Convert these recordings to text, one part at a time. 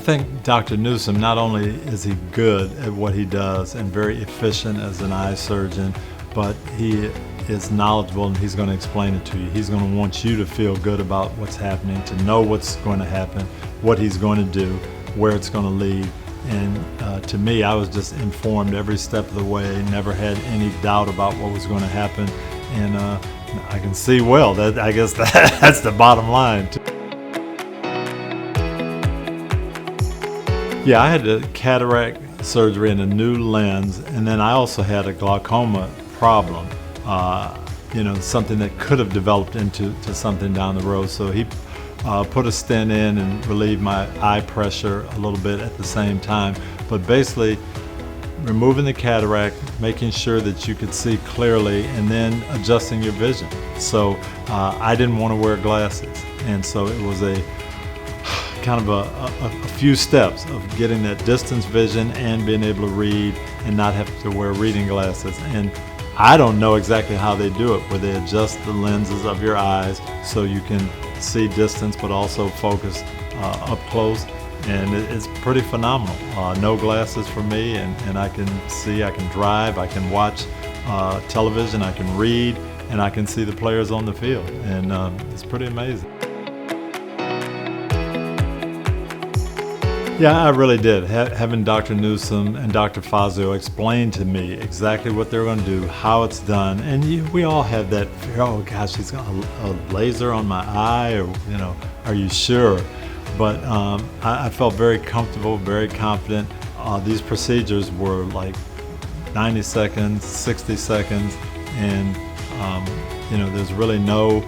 think Dr. Newsom, not only is he good at what he does and very efficient as an eye surgeon, but he is knowledgeable and he's going to explain it to you. He's going to want you to feel good about what's happening, to know what's going to happen, what he's going to do, where it's going to lead. And to me, I was just informed every step of the way, never had any doubt about what was going to happen. And I can see well. That I guess that's the bottom line. Yeah, I had a cataract surgery and a new lens, and then I also had a glaucoma problem. Something that could have developed into something down the road. So he put a stent in and relieved my eye pressure a little bit at the same time. But basically, removing the cataract, making sure that you could see clearly, and then adjusting your vision. So I didn't want to wear glasses, and so it was a kind of a few steps of getting that distance vision and being able to read and not have to wear reading glasses. And I don't know exactly how they do it, where they adjust the lenses of your eyes so you can see distance but also focus up close, and it's pretty phenomenal. No glasses for me, and I can see, I can drive, I can watch television, I can read, and I can see the players on the field, and it's pretty amazing. Yeah, I really did. Having Dr. Newsom and Dr. Fazio explain to me exactly what they're going to do, how it's done, and we all have that fear, oh gosh, he's got a laser on my eye, or are you sure? But I felt very comfortable, very confident. These procedures were like 90 seconds, 60 seconds, and there's really no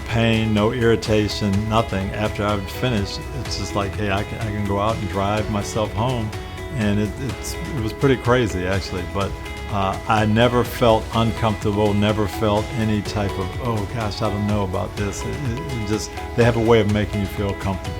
pain, no irritation, nothing. After I've finished, it's just like, hey, I can go out and drive myself home, and it was pretty crazy actually. But I never felt uncomfortable, never felt any type of, oh gosh, I don't know about this. It just, they have a way of making you feel comfortable.